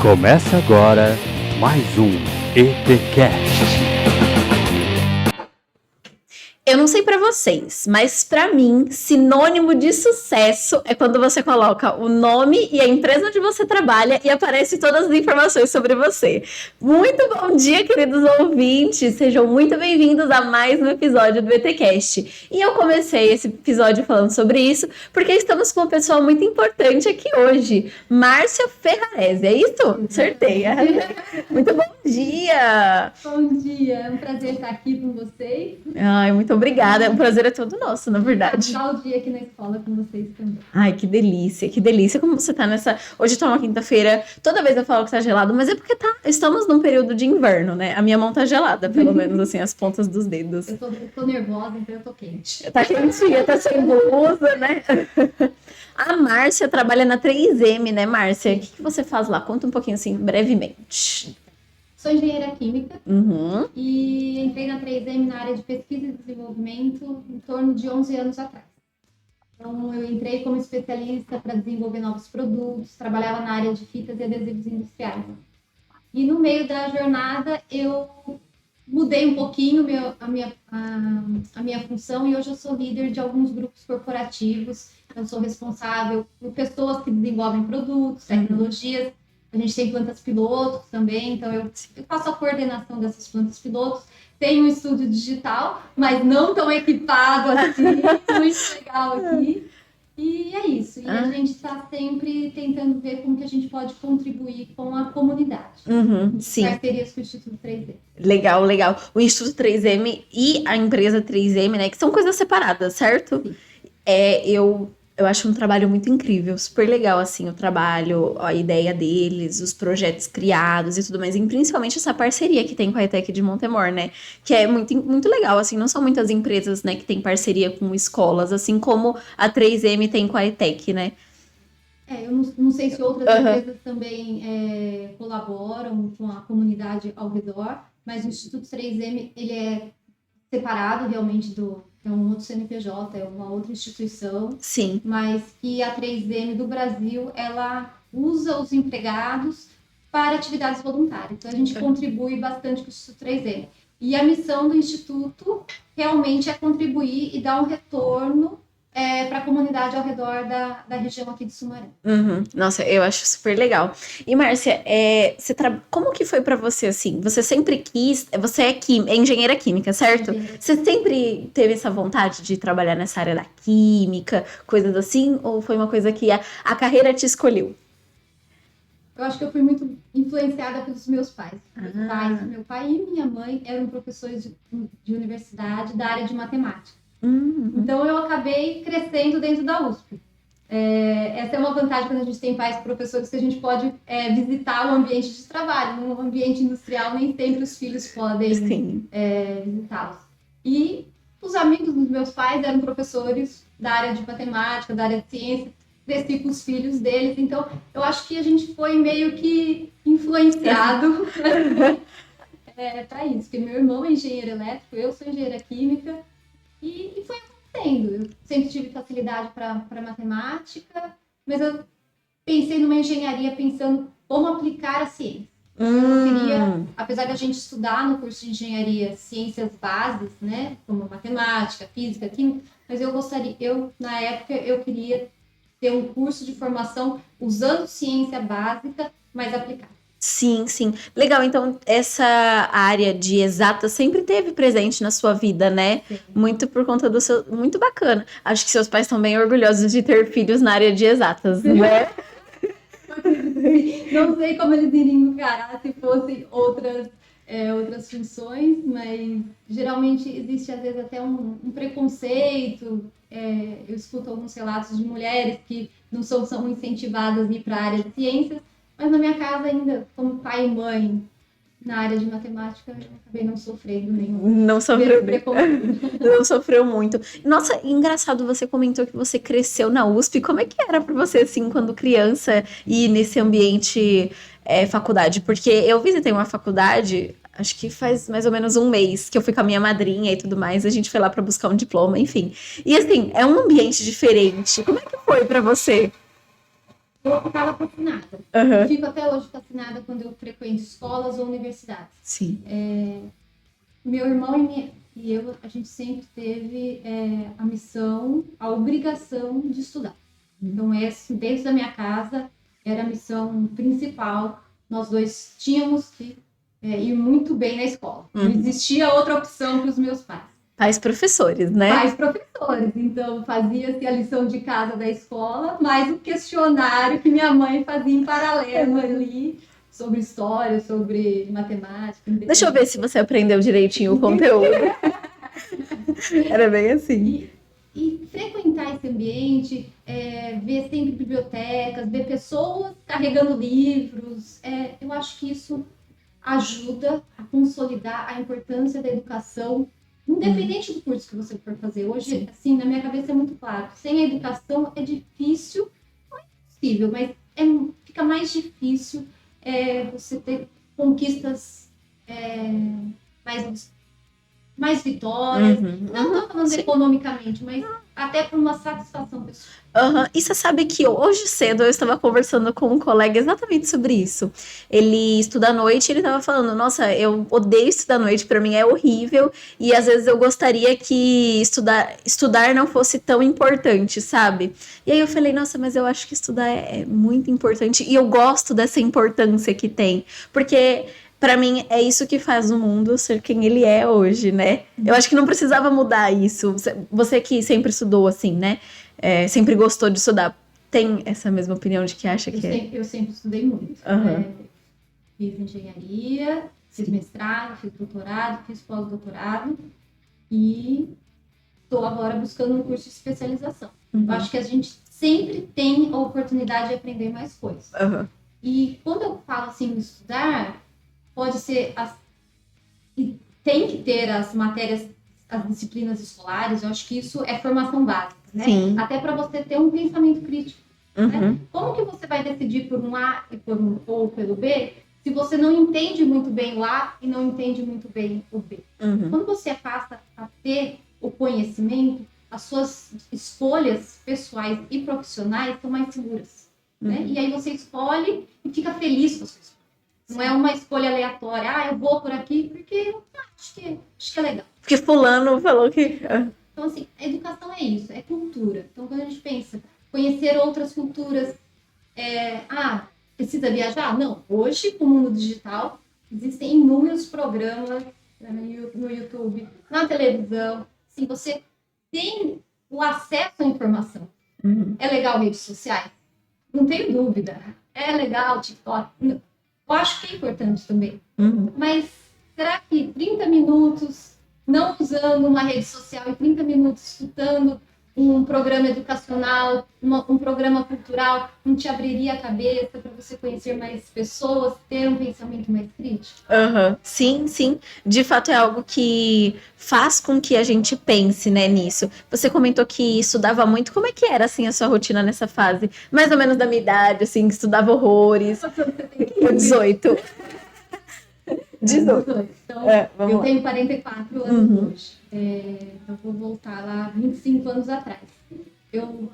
Começa agora mais um ETCast. Eu não sei pra vocês, mas pra mim, sinônimo de sucesso é quando você coloca o nome e a empresa onde você trabalha e aparece todas as informações sobre você. Muito bom dia, queridos ouvintes! Sejam muito bem-vindos a mais um episódio do ETCast. E eu comecei esse episódio falando sobre isso porque estamos com uma pessoa muito importante aqui hoje, Márcia Ferrarese. É isso? Acertei. Muito bom dia! Bom dia, é um prazer estar aqui com vocês. Ai, muito obrigada. O prazer é todo nosso, na verdade. Passar o dia aqui na escola com vocês também. Ai, que delícia, que delícia. Como você tá nessa... Hoje tá uma quinta-feira, toda vez eu falo que tá gelado, mas é porque estamos num período de inverno, né? A minha mão tá gelada, pelo menos, assim, as pontas dos dedos. Eu tô nervosa, então eu tô quente. Tá quentinha, tá sem blusa, né? A Márcia trabalha na 3M, né, Márcia? O que você faz lá? Conta um pouquinho, assim, brevemente. Sou engenheira química Uhum. e entrei na 3M na área de pesquisa e desenvolvimento em torno de 11 anos atrás. Então, eu entrei como especialista para desenvolver novos produtos, trabalhava na área de fitas e adesivos industriais. E no meio da jornada, eu mudei um pouquinho a minha função e hoje eu sou líder de alguns grupos corporativos. Eu sou responsável por pessoas que desenvolvem produtos, tecnologias. A gente tem plantas pilotos também, então eu faço a coordenação dessas plantas pilotos. Tenho um estúdio digital, mas não tão equipado assim, muito legal aqui. E é isso. E a gente está sempre tentando ver como que a gente pode contribuir com a comunidade. Sim. Parcerias com o Instituto 3M. Legal, legal. O Instituto 3M e a empresa 3M, né, que são coisas separadas, certo? Sim. Eu acho um trabalho muito incrível, super legal, assim, o trabalho, a ideia deles, os projetos criados e tudo mais, e principalmente essa parceria que tem com a ETEC de Montemor, né, que é muito, muito legal, assim, não são muitas empresas, né, que tem parceria com escolas, assim como a 3M tem com a ETEC, né. Eu não sei se outras empresas também colaboram com a comunidade ao redor, mas o Instituto 3M, ele é separado realmente é um outro CNPJ, é uma outra instituição. Sim. Mas que a 3M do Brasil, ela usa os empregados para atividades voluntárias. Então, a gente contribui bastante com o Instituto 3M. E a missão do Instituto realmente é contribuir e dar um retorno para a comunidade ao redor da região aqui de Sumaré. Nossa, eu acho super legal. E, Márcia, como que foi pra você, assim? Você sempre quis... Você é engenheira química, certo? Você sempre teve essa vontade de trabalhar nessa área da química, coisas assim? Ou foi uma coisa que a carreira te escolheu? Eu acho que eu fui muito influenciada pelos meus pais. Meu pai e minha mãe eram professores de universidade da área de matemática. Então, eu acabei crescendo dentro da USP. Essa é uma vantagem quando a gente tem pais professores, que a gente pode visitar o ambiente de trabalho. No ambiente industrial, nem sempre os filhos podem visitá-los. E os amigos dos meus pais eram professores da área de matemática, da área de ciência, cresci com os filhos deles. Então, eu acho que a gente foi meio que influenciado para isso. Porque meu irmão é engenheiro elétrico, eu sou engenheira química. E foi acontecendo. Eu sempre tive facilidade para matemática, mas eu pensei numa engenharia pensando como aplicar a ciência. Eu queria, apesar da gente estudar no curso de engenharia ciências bases, né, como matemática, física, química, mas na época, eu queria ter um curso de formação usando ciência básica, mas aplicada. Sim, sim. Legal, então essa área de exatas sempre teve presente na sua vida, né? Sim. Muito por conta do seu... Muito bacana. Acho que seus pais estão bem orgulhosos de ter filhos na área de exatas, né? Não sei como eles iriam encarar se fossem outras funções, mas geralmente existe às vezes até um preconceito. Eu escuto alguns relatos de mulheres que não são incentivadas a ir para a área de ciências. Mas na minha casa ainda, como pai e mãe, na área de matemática, eu acabei não sofrendo nenhum. Não sofreu Não sofreu muito. Nossa, engraçado, você comentou que você cresceu na USP. Como é que era para você, assim, quando criança, ir nesse ambiente faculdade? Porque eu visitei uma faculdade, acho que faz mais ou menos um mês, que eu fui com a minha madrinha e tudo mais. A gente foi lá para buscar um diploma, enfim. E assim, é um ambiente diferente. Como é que foi para você? eu ficava fascinada. Uhum. Fico até hoje fascinada quando eu frequento escolas ou universidades. Sim. Meu irmão e eu, a gente sempre teve a missão, a obrigação de estudar. Então, dentro da minha casa, era a missão principal. Nós dois tínhamos que ir muito bem na escola. Não existia outra opção para os meus pais. Pais professores, né? Pais professores. Então, fazia-se a lição de casa da escola, mais o questionário que minha mãe fazia em paralelo ali, sobre história, sobre matemática. Deixa eu ver se você aprendeu direitinho o conteúdo. Era bem assim. E frequentar esse ambiente, ver sempre bibliotecas, ver pessoas carregando livros, eu acho que isso ajuda a consolidar a importância da educação, independente do curso que você for fazer. Hoje, assim, na minha cabeça é muito claro, sem a educação é difícil, não é impossível, mas fica mais difícil você ter conquistas mais vitórias. Não estou falando economicamente, mas até por uma satisfação pessoal. E você sabe que hoje cedo eu estava conversando com um colega exatamente sobre isso. Ele estuda à noite e ele estava falando, nossa, eu odeio estudar à noite, para mim é horrível, e às vezes eu gostaria que estudar não fosse tão importante, sabe? E aí eu falei, nossa, mas eu acho que estudar é muito importante, e eu gosto dessa importância que tem, porque pra mim, é isso que faz o mundo ser quem ele é hoje, né? Eu acho que não precisava mudar isso. Você que sempre estudou assim, né? Sempre gostou de estudar. Tem essa mesma opinião de que acha que eu sempre estudei muito. Fiz engenharia, fiz mestrado, fiz doutorado, fiz pós-doutorado. E estou agora buscando um curso de especialização. Eu acho que a gente sempre tem a oportunidade de aprender mais coisas. E quando eu falo assim, estudar... pode ser e tem que ter as matérias, as disciplinas escolares. Eu acho que isso é formação básica, né? Sim. Até para você ter um pensamento crítico. Né? Como que você vai decidir por um A e por um ou pelo B se você não entende muito bem o A e não entende muito bem o B? Quando você passa a ter o conhecimento, as suas escolhas pessoais e profissionais são mais seguras, né? E aí você escolhe e fica feliz com a sua escolha. Não é uma escolha aleatória. Eu vou por aqui porque eu acho que é legal. Porque fulano falou que... Então, assim, a educação é isso, é cultura. Então, quando a gente pensa, conhecer outras culturas, precisa viajar? Não. Hoje, com o mundo digital, existem inúmeros programas no YouTube, na televisão. Assim, você tem o acesso à informação. É legal redes sociais? Não tenho dúvida. É legal TikTok? Não. Eu acho que é importante também. Mas será que 30 minutos não usando uma rede social e 30 minutos estudando um programa educacional, um programa cultural, não te abriria a cabeça para você conhecer mais pessoas, ter um pensamento mais crítico? Sim, sim. De fato é algo que faz com que a gente pense, né, nisso. Você comentou que estudava muito. Como é que era, assim, a sua rotina nessa fase? Mais ou menos da minha idade, assim, que estudava horrores. Eu 18. 18. Então, eu tenho 44 anos hoje. Eu vou voltar lá 25 anos atrás. Eu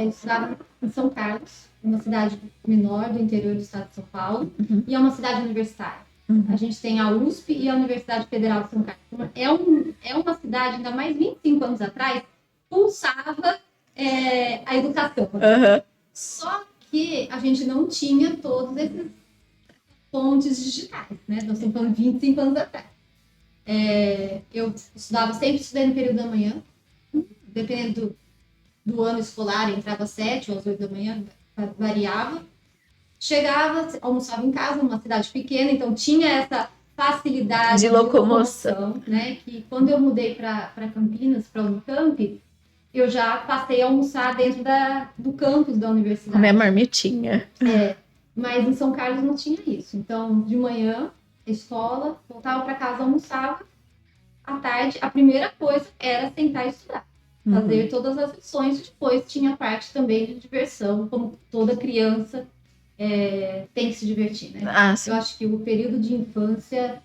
estudava em São Carlos, uma cidade menor do interior do estado de São Paulo, e é uma cidade universitária. A gente tem a USP e a Universidade Federal de São Carlos. É uma cidade, ainda mais 25 anos atrás, pulsava a educação. Só que a gente não tinha todos esses fontes digitais, né? Nós estamos falando 25 anos atrás. Eu sempre estudei no período da manhã, dependendo do ano escolar, entrava às 7 ou às 8 da manhã, variava. Chegava, almoçava em casa, numa cidade pequena, então tinha essa facilidade de locomoção, né? Que quando eu mudei para Campinas, para Unicamp, eu já passei a almoçar dentro do campus da universidade. Comer marmitinha. Mas em São Carlos não tinha isso. Então, de manhã, escola, voltava para casa, almoçava. À tarde, a primeira coisa era sentar e estudar. Fazer todas as lições e depois tinha a parte também de diversão, como toda criança tem que se divertir, né? Eu acho que o período de infância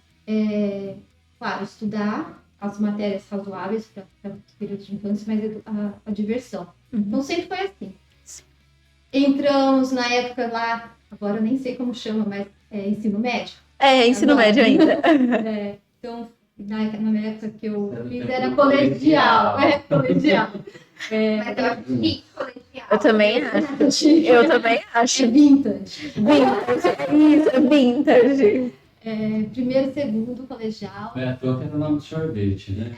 claro, estudar as matérias razoáveis para o período de infância, mas a diversão. Então sempre foi assim. Entramos na época lá, agora eu nem sei como chama, mas é ensino médio. Ensino Agora. médio ainda. Então, na época que eu fiz era colegial. Colegial. Mas eu acho que colegial. Eu também acho. Eu também acho. É vintage. Isso, é vintage. Primeiro, segundo, colegial. É à toa que era o nome do sorvete, né?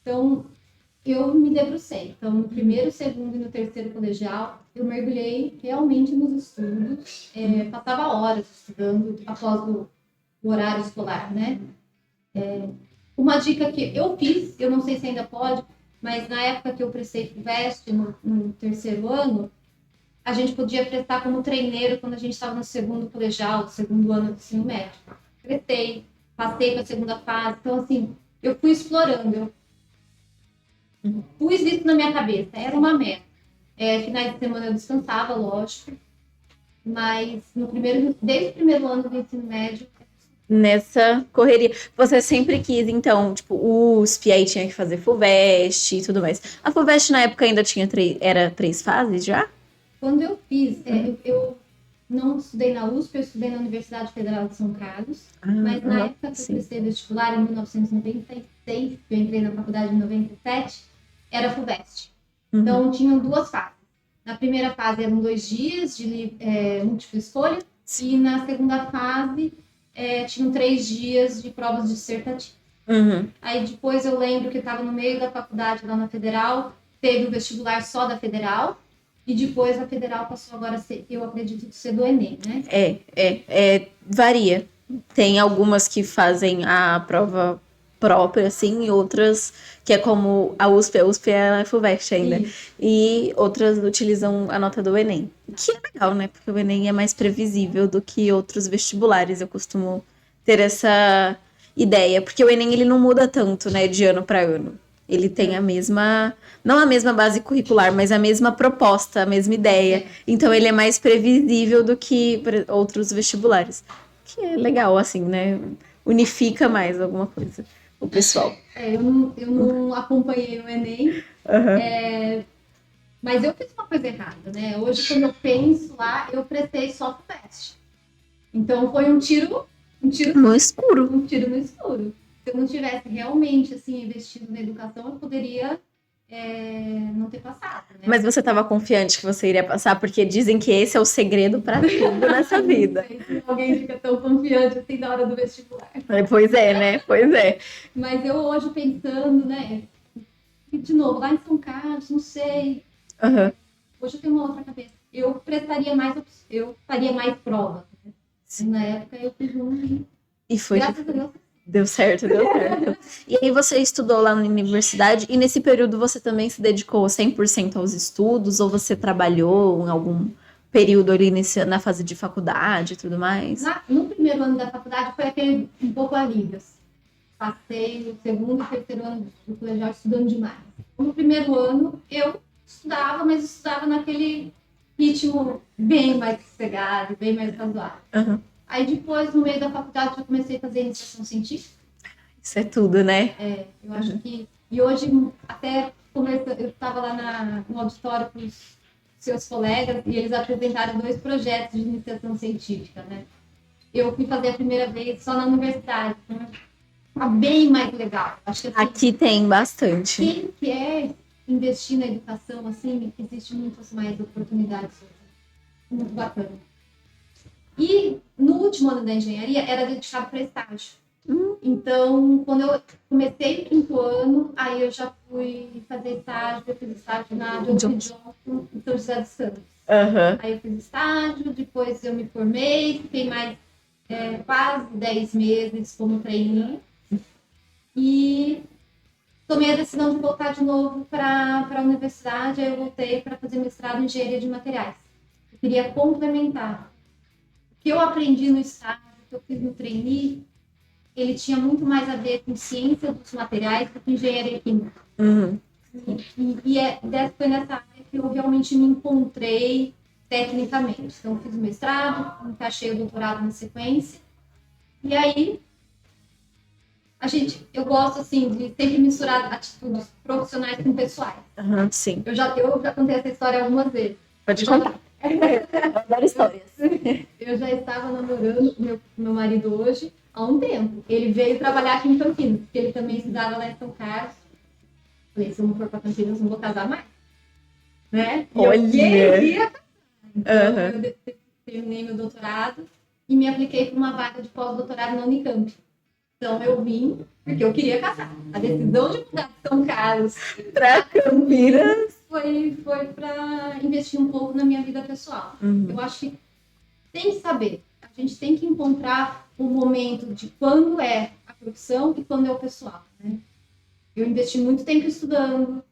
Então, eu me debrucei. Então, no primeiro, segundo e no terceiro colegial, eu mergulhei realmente nos estudos. Passava horas estudando após o horário escolar, né? Uma dica que eu fiz, eu não sei se ainda pode, mas na época que eu prestei FUVEST, no terceiro ano, a gente podia prestar como treineiro quando a gente estava no segundo colegial, segundo ano do ensino médio. Prestei, passei para a segunda fase. Então, assim, eu fui explorando, eu pus isso na minha cabeça, era uma meta. Finais de semana eu descansava, lógico, mas desde o primeiro ano do ensino médio. Nessa correria. Você sempre quis, então, tipo, USP, aí tinha que fazer FUVEST e tudo mais. A FUVEST na época ainda era 3 fases já? Quando eu fiz, eu não estudei na USP, eu estudei na Universidade Federal de São Carlos, mas na época que eu prestei vestibular, em 1996, que eu entrei na faculdade em 97, era FUVEST. Então, tinham 2 fases. Na primeira fase eram 2 dias de múltipla escolha, e na segunda fase tinham 3 dias de provas dissertativas. Aí depois eu lembro que eu estava no meio da faculdade lá na Federal, teve o vestibular só da Federal, e depois a Federal passou agora a ser, eu acredito, ser do Enem, né? Varia. Tem algumas que fazem a prova própria, assim, e outras que é como a USP é a FUVEST ainda. Isso. E outras utilizam a nota do Enem. Que é legal, né? Porque o Enem é mais previsível do que outros vestibulares. Eu costumo ter essa ideia. Porque o Enem, ele não muda tanto, né? De ano para ano. Ele tem a mesma... Não a mesma base curricular, mas a mesma proposta, a mesma ideia. Então, ele é mais previsível do que outros vestibulares. Que é legal, assim, né? Unifica mais alguma coisa. O pessoal. Eu não acompanhei o Enem, mas eu fiz uma coisa errada, né? Hoje, quando eu penso lá, eu prestei só FUVEST. Então, foi um tiro no escuro. Um tiro no escuro. Se eu não tivesse realmente, assim, investido na educação, eu poderia não ter passado, né? Mas você estava confiante que você iria passar, porque dizem que esse é o segredo para tudo nessa vida. Não sei se alguém fica tão confiante assim na hora do vestibular. Pois é, né? Pois é. Mas eu hoje pensando, né? De novo, lá em São Carlos, não sei. Hoje eu tenho uma outra cabeça. Eu faria mais provas. Né? Na época eu fiz e foi. Graças a Deus. Deu certo. E aí você estudou lá na universidade, e nesse período você também se dedicou 100% aos estudos, ou você trabalhou em algum período ali na fase de faculdade e tudo mais? No primeiro ano da faculdade foi aquele um pouco alívio. Passei o segundo e terceiro ano do colegial estudando demais. No primeiro ano eu estudava, mas estudava naquele ritmo bem mais sossegado, bem mais razoável. Aí depois, no meio da faculdade, eu comecei a fazer iniciação científica. Isso é tudo, né? Eu acho que... E hoje, até eu estava lá no auditório com os seus colegas e eles apresentaram 2 projetos de iniciação científica, né? Eu fui fazer a primeira vez só na universidade, né? Tá bem mais legal. Acho que, assim, aqui tem bastante. Quem quer investir na educação, assim, existe muitas mais oportunidades. Muito bacana. E no último ano da engenharia era dedicado para estágio. Então, quando eu comecei o 5º ano, aí eu já fui fazer estágio, eu fiz estágio na Johnson em São José dos Campos. Aí eu fiz estágio, depois eu me formei, fiquei mais quase 10 meses como trainee. E tomei a decisão de voltar de novo para a universidade, aí eu voltei para fazer mestrado em engenharia de materiais. Eu queria complementar. O que eu aprendi no estágio, que eu fiz no trainee, ele tinha muito mais a ver com ciência dos materiais do que engenharia química. Foi nessa área que eu realmente me encontrei tecnicamente. Então, eu fiz o mestrado, encaixei o doutorado na sequência. E aí, eu gosto, assim, de sempre misturar atitudes profissionais com pessoais. Sim. Eu já contei essa história algumas vezes. Pode contar. Eu adoro histórias. Eu já estava namorando com meu marido hoje há um tempo. Ele veio trabalhar aqui em Campinas, porque ele também estudava lá em São Carlos. Falei, se eu não for para Campinas, não vou casar mais. Né? E Olha! eu queria casar. Então, eu terminei meu doutorado e me apliquei para uma vaga de pós-doutorado na Unicamp. Então, eu vim porque eu queria casar. A decisão de mudar de São Carlos Para Campinas. foi para investir um pouco na minha vida pessoal. Eu acho que tem que saber. A gente tem que encontrar o momento de quando é a profissão e quando é o pessoal. Né? Eu investi muito tempo estudando,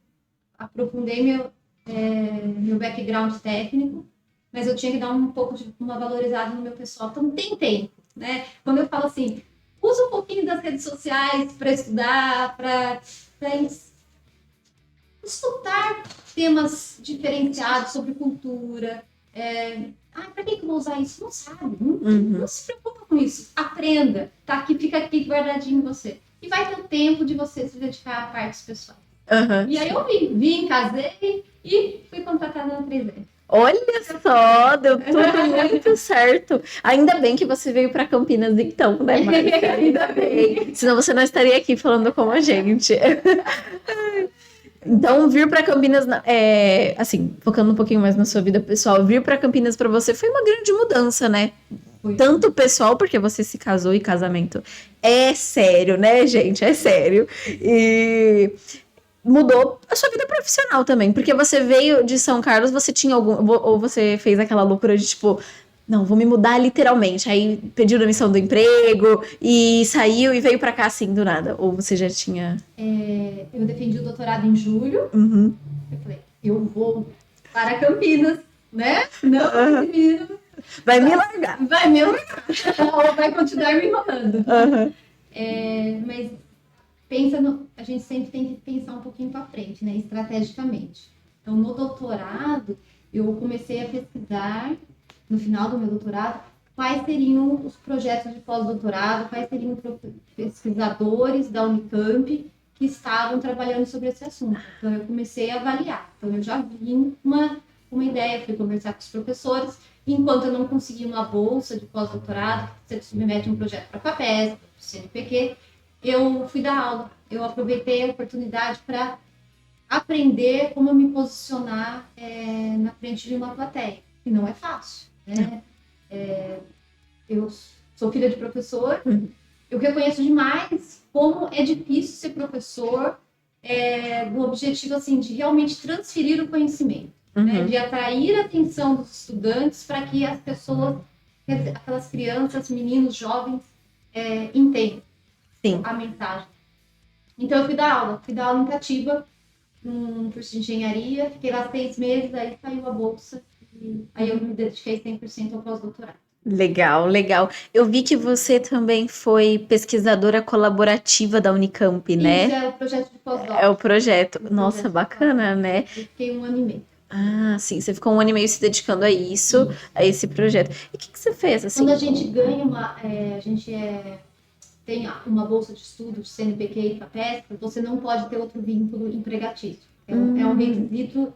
aprofundei meu background técnico, mas eu tinha que dar um pouco de uma valorizada no meu pessoal. Então, tem tempo. Né? Quando eu falo assim, usa um pouquinho das redes sociais para estudar, para estudar temas diferenciados sobre cultura. Para que eu vou usar isso? Não sabe. Não se preocupa com isso. Aprenda. Tá aqui, fica aqui guardadinho em você. E vai ter o tempo de você se dedicar a partes pessoais. E aí eu vim, casei e fui contratada na 3M. Olha só, deu tudo muito certo. Ainda bem que você veio para Campinas então, né, Márcia? Ainda bem. Senão você não estaria aqui falando com a gente. Então, vir para Campinas, assim, focando um pouquinho mais na sua vida pessoal, vir para Campinas para você foi uma grande mudança, né? Foi. Tanto pessoal, porque você se casou e casamento é sério, né, gente? É sério. E mudou a sua vida profissional também, porque você veio de São Carlos, você tinha ou você fez aquela loucura de tipo, não, vou me mudar literalmente, aí pediu demissão do emprego e saiu e veio pra cá assim do nada, ou você já tinha... Eu defendi o doutorado em julho, Uhum. eu falei, eu vou para Campinas, né? Não, menino, Vai me largar. vai me largar, ou vai continuar me enrolando. Mas a gente sempre tem que pensar um pouquinho para frente, né, estrategicamente. Então, no doutorado, eu comecei a pesquisar, no final do meu doutorado, quais seriam os projetos de pós-doutorado, quais seriam os pesquisadores da Unicamp que estavam trabalhando sobre esse assunto. Então, eu comecei a avaliar. Então, eu já vim uma ideia, fui conversar com os professores. Enquanto eu não consegui uma bolsa de pós-doutorado, você submete um projeto para a FAPESP, para o CNPq, eu fui dar aula. Eu aproveitei a oportunidade para aprender como me posicionar na frente de uma plateia. E não é fácil. Né? Eu sou filha de professor, eu reconheço demais como é difícil ser professor no objetivo assim, de realmente transferir o conhecimento, né? De atrair a atenção dos estudantes para que as pessoas, aquelas crianças, meninos, jovens, entendam a mensagem. Então eu fui dar aula em Itatiba, num curso de engenharia, fiquei lá 6 meses, aí saiu a bolsa, e aí eu me dediquei 100% ao pós-doutorado. Legal, legal. Eu vi que você também foi pesquisadora colaborativa da Unicamp, né? Isso é o projeto de pós-doc. É o projeto. O Nossa, projeto bacana, né? Eu fiquei 1 ano e meio. Ah, sim, você ficou 1 ano e meio se dedicando a isso, a esse projeto. E o que você fez, assim? Quando a gente ganha a gente tem uma bolsa de estudos, CNPq e FAPESP, você não pode ter outro vínculo empregatício. É um requisito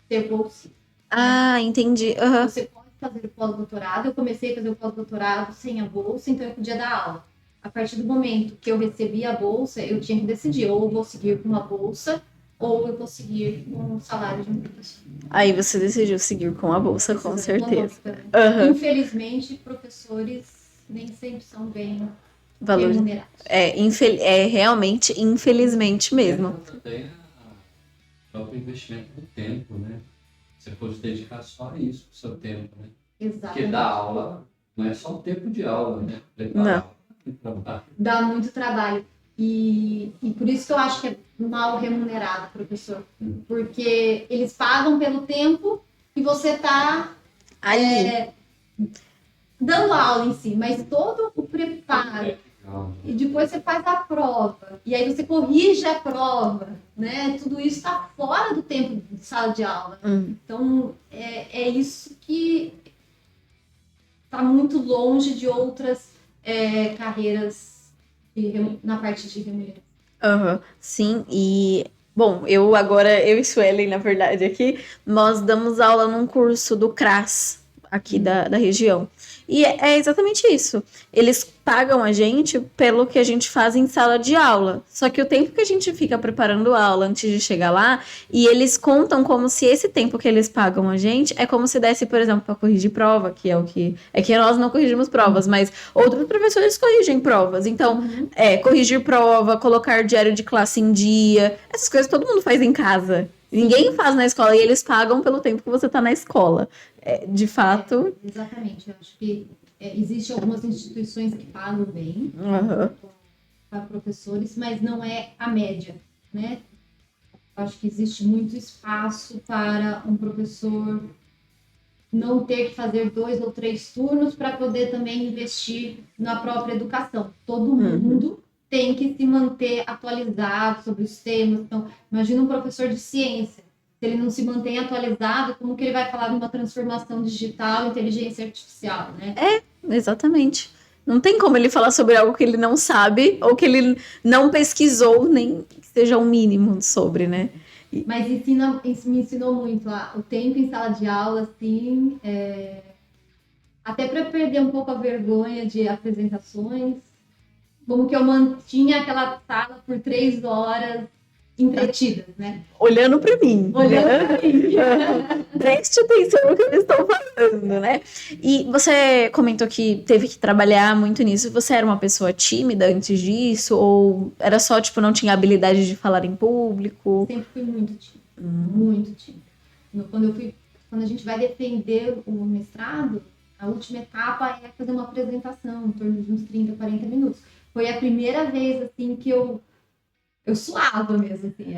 ter bolsa. Ah, entendi. Você pode fazer o pós-doutorado. Eu comecei a fazer o pós-doutorado sem a bolsa, então eu podia dar aula. A partir do momento que eu recebi a bolsa, eu tinha que decidir, ou eu vou seguir com uma bolsa, ou eu vou seguir com o salário de um professor. Aí você decidiu seguir com a bolsa, com certeza. Econômica, né? Infelizmente, professores nem sempre são bem remunerados. Realmente, infelizmente mesmo. Também o próprio investimento do tempo, né? Você pode dedicar só a isso, o seu tempo, né? Exatamente. Porque dar aula não é só o tempo de aula, né? Dá muito trabalho. E por isso que eu acho que é mal remunerado, professor. Porque eles pagam pelo tempo e você está dando aula em si, mas todo o preparo. E depois você faz a prova. E aí você corrige a prova, né? Tudo isso está fora do tempo de sala de aula. Então, é isso que está muito longe de outras carreiras na parte de remuneração. Aham, sim, e bom, eu e Suelen, na verdade, aqui, nós damos aula num curso do CRAS, aqui da região. E é exatamente isso. Eles pagam a gente pelo que a gente faz em sala de aula. Só que o tempo que a gente fica preparando aula antes de chegar lá, e eles contam como se esse tempo que eles pagam a gente é como se desse, por exemplo, para corrigir prova, que é o que. É que nós não corrigimos provas, mas outros professores corrigem provas. Então, corrigir prova, colocar diário de classe em dia, essas coisas todo mundo faz em casa. Ninguém faz na escola e eles pagam pelo tempo que você tá na escola. De fato. Exatamente. Eu acho que existem algumas instituições que pagam bem para professores, mas não é a média, né? Eu acho que existe muito espaço para um professor não ter que fazer 2 ou 3 turnos para poder também investir na própria educação. Todo mundo tem que se manter atualizado sobre os temas. Então, imagina um professor de ciência. Se ele não se mantém atualizado, como que ele vai falar de uma transformação digital, inteligência artificial, né? Exatamente. Não tem como ele falar sobre algo que ele não sabe ou que ele não pesquisou, nem que seja o mínimo sobre, né? Mas me ensinou muito lá. O tempo em sala de aula, assim, até para perder um pouco a vergonha de apresentações, como que eu mantinha aquela sala por 3 horas entretidas, né? Olhando para mim. Preste atenção no que eles estão falando, né? E você comentou que teve que trabalhar muito nisso. Você era uma pessoa tímida antes disso? Ou era só, tipo, não tinha habilidade de falar em público? Sempre fui muito tímida. Muito tímida. Quando a gente vai defender o mestrado, a última etapa é fazer uma apresentação, em torno de uns 30, 40 minutos. Foi a primeira vez, assim, que eu suava mesmo, assim,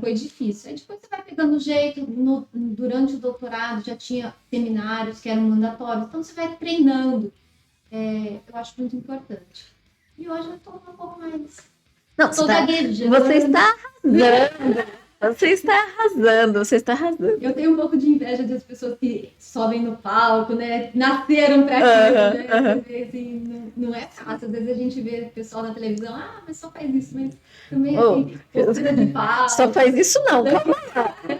foi difícil. Aí depois você vai pegando jeito, durante o doutorado já tinha seminários que eram mandatórios, então você vai treinando. Eu acho muito importante. E hoje eu estou um pouco mais... Não, você está arrasando. Você está arrasando. Eu tenho um pouco de inveja das pessoas que sobem no palco, né? Nasceram pra aquilo, né? Assim, não é fácil. Às vezes a gente vê o pessoal na televisão, mas só faz isso, mas também assim, postura de palco. Só faz isso não,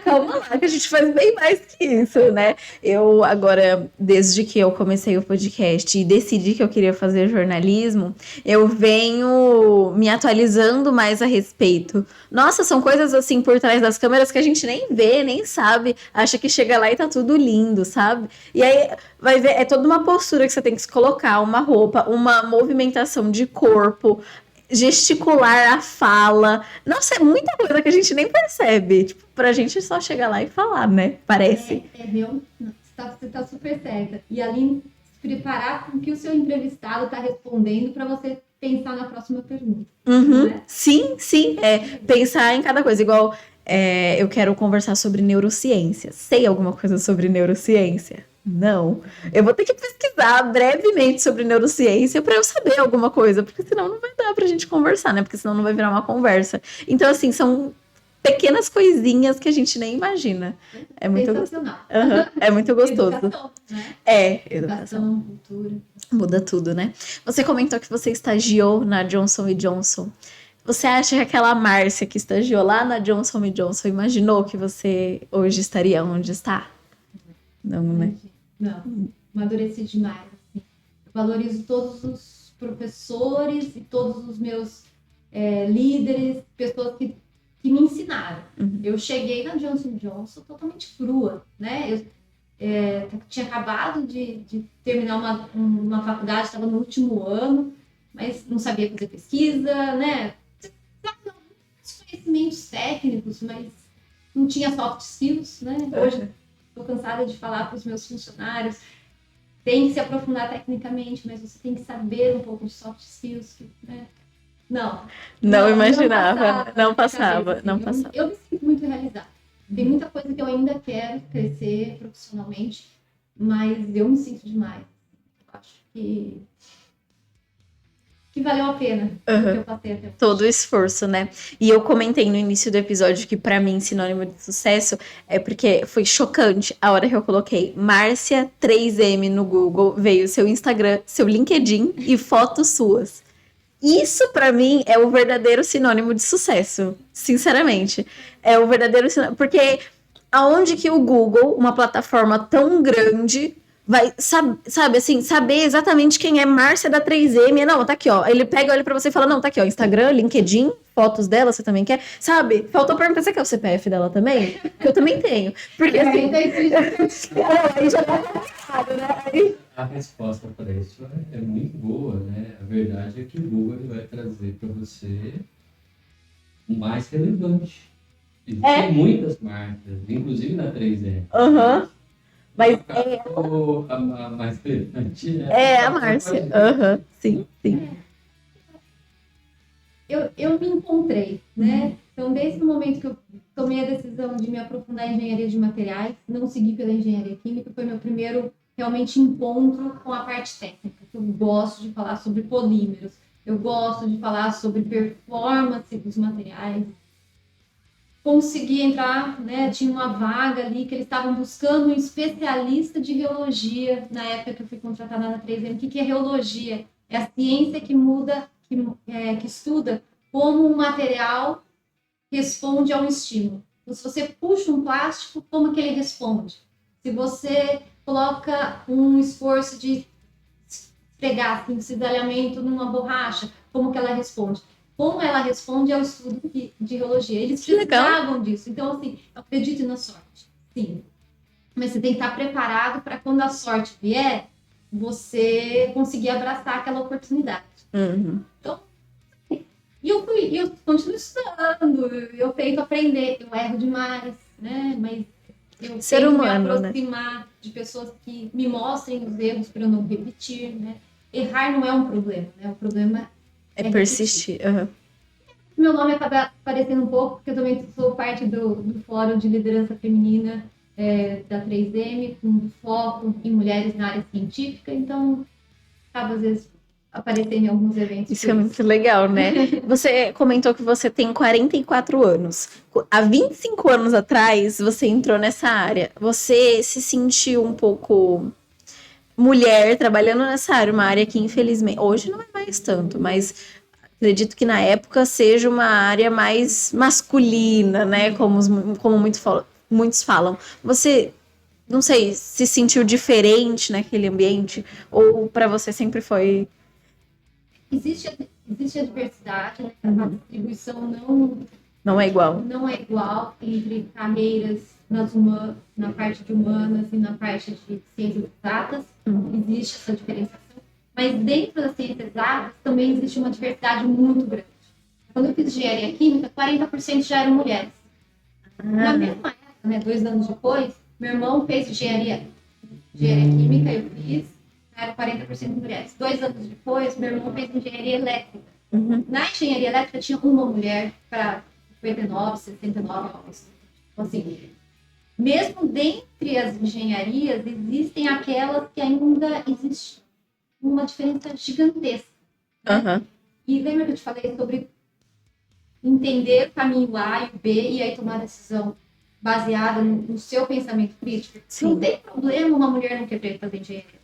calma lá, que a gente faz bem mais que isso, né? Eu agora, desde que eu comecei o podcast e decidi que eu queria fazer jornalismo, eu venho me atualizando mais a respeito. Nossa, são coisas assim por trás das câmeras que a gente nem vê, nem sabe, acha que chega lá e tá tudo lindo, sabe? E aí vai ver, é toda uma postura que você tem que se colocar, uma roupa, uma movimentação de corpo, gesticular a fala. Nossa, é muita coisa que a gente nem percebe. Tipo, pra gente só chegar lá e falar, né? Parece. Você tá super certa. E ali, se preparar com o que o seu entrevistado tá respondendo para você pensar na próxima pergunta. Né? Sim. Pensar em cada coisa. Igual, eu quero conversar sobre neurociência. Sei alguma coisa sobre neurociência? Não. Eu vou ter que pesquisar brevemente sobre neurociência para eu saber alguma coisa, porque senão não vai dar pra gente conversar, né? Porque senão não vai virar uma conversa. Então, assim, são pequenas coisinhas que a gente nem imagina. É muito gostoso. É muito gostoso. Educação, né? Educação. Cultura. Muda tudo, né? Você comentou que você estagiou na Johnson & Johnson. Você acha que aquela Márcia que estagiou lá na Johnson & Johnson imaginou que você hoje estaria onde está? Não, né? Não, amadureci demais. Assim. Eu valorizo todos os professores e todos os meus líderes, pessoas que me ensinaram. Eu cheguei na Johnson & Johnson totalmente crua, né? Eu tinha acabado de terminar uma faculdade, estava no último ano, mas não sabia fazer pesquisa, né? Alguns conhecimentos técnicos, mas não tinha soft skills, né? Hoje estou cansada de falar para os meus funcionários, tem que se aprofundar tecnicamente, mas você tem que saber um pouco de soft skills, né? Não imaginava, não passava. Eu me sinto muito realizada. Tem muita coisa que eu ainda quero crescer profissionalmente, mas eu me sinto demais. Eu acho que valeu a pena o que eu passei até hoje. Todo o esforço, né? E eu comentei no início do episódio que pra mim sinônimo de sucesso é porque foi chocante a hora que eu coloquei Márcia 3M no Google, veio seu Instagram, seu LinkedIn e fotos suas. Isso, pra mim, é o verdadeiro sinônimo de sucesso. Sinceramente. É o verdadeiro sinônimo. Porque aonde que o Google, uma plataforma tão grande, vai, sabe assim, saber exatamente quem é Márcia da 3M? Não, tá aqui, ó. Ele pega, olha pra você e fala, não, tá aqui, ó. Instagram, LinkedIn, fotos dela, você também quer? Sabe? Faltou perguntar, você quer o CPF dela também? Porque eu também tenho. Porque assim... aí já tá complicado, né? Aí... A resposta para isso é muito boa, né? A verdade é que o Google ele vai trazer para você o mais relevante. Existem muitas marcas, inclusive na 3M. Aham. Mas A mais relevante é a Márcia. Aham, sim, sim. Eu me encontrei, né? Então, desde o momento que eu tomei a decisão de me aprofundar em engenharia de materiais, não segui pela engenharia química, foi meu primeiro realmente encontro com a parte técnica. Eu gosto de falar sobre polímeros, eu gosto de falar sobre performance dos materiais. Consegui entrar, né? Tinha uma vaga ali que eles estavam buscando um especialista de reologia na época que eu fui contratada na 3M. O que é reologia? É a ciência que muda, que estuda como um material responde a um estímulo. Então, se você puxa um plástico, como que ele responde? Se você coloca um esforço de esfregar, assim, cisalhamento numa borracha, como que ela responde? Como ela responde ao estudo de reologia. Eles precisavam disso. Então, assim, eu acredito na sorte. Sim. Mas você tem que estar preparado para quando a sorte vier, você conseguir abraçar aquela oportunidade. Uhum. Então, e eu continuo estudando, eu tento aprender, eu erro demais, né? Mas eu Ser tento humano, me aproximar de pessoas que me mostrem os erros para eu não repetir, né? Errar não é um problema, né? O problema é persistir. Uhum. Meu nome acaba aparecendo um pouco, porque eu também sou parte do Fórum de Liderança Feminina da 3M, com foco em mulheres na área científica, então acaba às vezes aparecendo em alguns eventos. Isso é muito legal, né? Você comentou que você tem 44 anos. Há 25 anos atrás, você entrou nessa área. Você se sentiu um pouco mulher trabalhando nessa área, uma área que infelizmente hoje não é mais tanto, mas acredito que na época seja uma área mais masculina, né? Como muitos falam. Você, não sei, se sentiu diferente naquele ambiente ou para você sempre foi? Existe a diversidade, né? A distribuição Não é igual. Não é igual entre carreiras na parte de humanas e na parte de ciências exatas. Existe essa diferenciação. Mas dentro das ciências exatas também existe uma diversidade muito grande. Quando eu fiz engenharia química, 40% já eram mulheres. Na mesma época, né, 2 anos depois, meu irmão fez engenharia química, eu fiz, eram 40% mulheres. 2 anos depois, meu irmão fez engenharia elétrica. Na engenharia elétrica tinha uma mulher para 59, 69 homens. Então, assim, mesmo dentre as engenharias, existem aquelas que ainda existe uma diferença gigantesca. Né? E lembra que eu te falei sobre entender o caminho A e o B e aí tomar a decisão baseada no seu pensamento crítico? Sim. Não tem problema uma mulher não querer fazer engenharia.